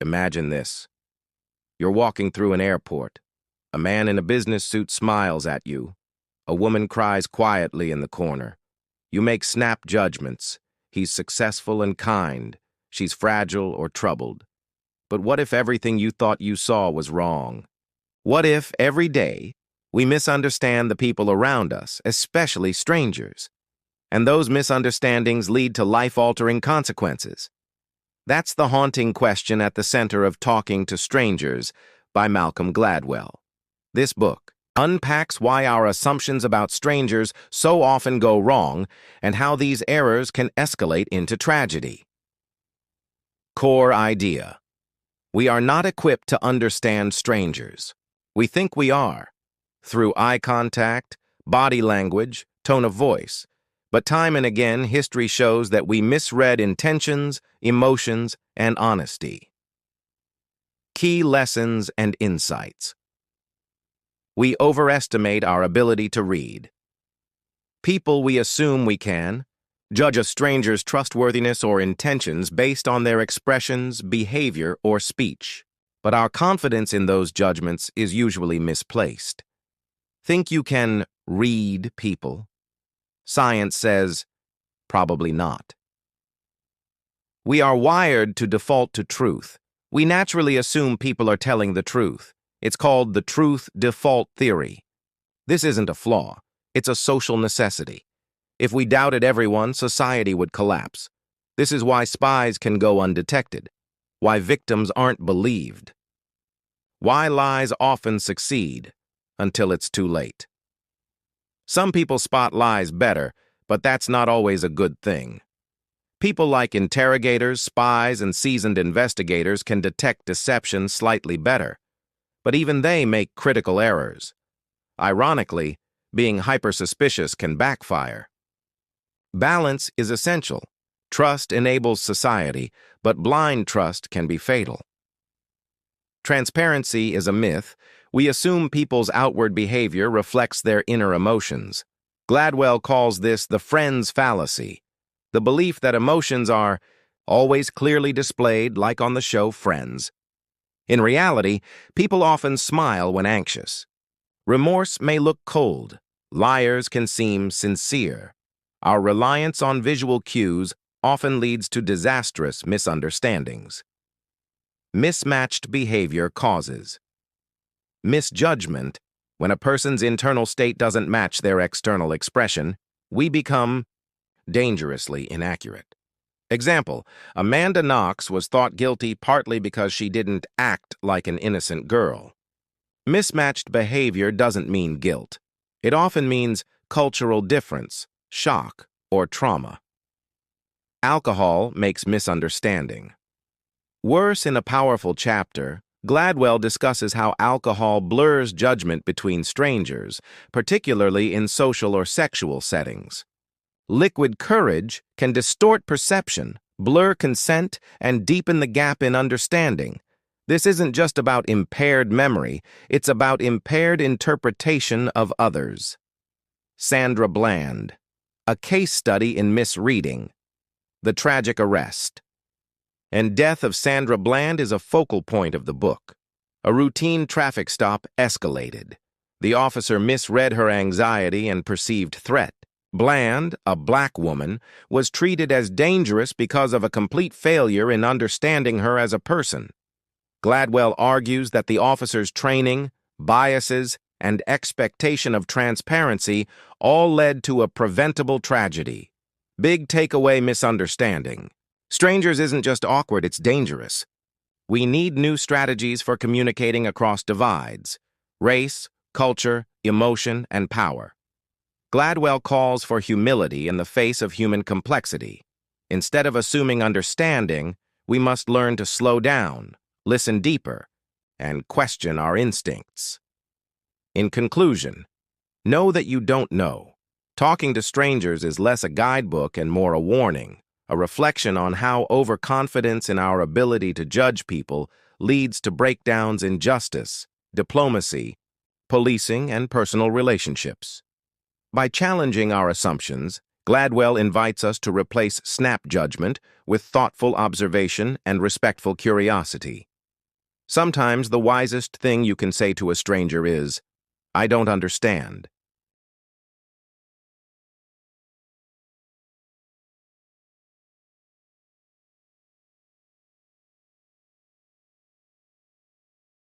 Imagine this. You're walking through an airport. A man in a business suit smiles at you. A woman cries quietly in the corner. You make snap judgments. He's successful and kind. She's fragile or troubled. But what if everything you thought you saw was wrong? What if, every day, we misunderstand the people around us, especially strangers? And those misunderstandings lead to life-altering consequences. That's the haunting question at the center of Talking to Strangers by Malcolm Gladwell. This book unpacks why our assumptions about strangers so often go wrong and how these errors can escalate into tragedy. Core idea. We are not equipped to understand strangers. We think we are, through eye contact, body language, tone of voice. But time and again, history shows that we misread intentions, emotions, and honesty. Key lessons and insights. We overestimate our ability to read. People we assume we can judge a stranger's trustworthiness or intentions based on their expressions, behavior, or speech. But our confidence in those judgments is usually misplaced. Think you can read people? Science says, probably not. We are wired to default to truth. We naturally assume people are telling the truth. It's called the truth default theory. This isn't a flaw. It's a social necessity. If we doubted everyone, society would collapse. This is why spies can go undetected, why victims aren't believed, why lies often succeed until it's too late. Some people spot lies better, but that's not always a good thing. People like interrogators, spies, and seasoned investigators can detect deception slightly better, but even they make critical errors. Ironically, being hyper-suspicious can backfire. Balance is essential. Trust enables society, but blind trust can be fatal. Transparency is a myth. We assume people's outward behavior reflects their inner emotions. Gladwell calls this the friend's fallacy, the belief that emotions are always clearly displayed, like on the show Friends. In reality, people often smile when anxious. Remorse may look cold. Liars can seem sincere. Our reliance on visual cues often leads to disastrous misunderstandings. Mismatched behavior causes misjudgment. When a person's internal state doesn't match their external expression, we become dangerously inaccurate. Example, Amanda Knox was thought guilty partly because she didn't act like an innocent girl. Mismatched behavior doesn't mean guilt. It often means cultural difference, shock, or trauma. Alcohol makes misunderstanding. Worse, in a powerful chapter, Gladwell discusses how alcohol blurs judgment between strangers, particularly in social or sexual settings. Liquid courage can distort perception, blur consent, and deepen the gap in understanding. This isn't just about impaired memory, it's about impaired interpretation of others. Sandra Bland, a case study in misreading. The tragic arrest and death of Sandra Bland is a focal point of the book. A routine traffic stop escalated. The officer misread her anxiety and perceived threat. Bland, a black woman, was treated as dangerous because of a complete failure in understanding her as a person. Gladwell argues that the officer's training, biases, and expectation of transparency all led to a preventable tragedy. Big takeaway: misunderstanding. Strangers isn't just awkward, it's dangerous. We need new strategies for communicating across divides: race, culture, emotion, and power. Gladwell calls for humility in the face of human complexity. Instead of assuming understanding, we must learn to slow down, listen deeper, and question our instincts. In conclusion, know that you don't know. Talking to strangers is less a guidebook and more a warning, a reflection on how overconfidence in our ability to judge people leads to breakdowns in justice, diplomacy, policing, and personal relationships. By challenging our assumptions, Gladwell invites us to replace snap judgment with thoughtful observation and respectful curiosity. Sometimes the wisest thing you can say to a stranger is, "I don't understand."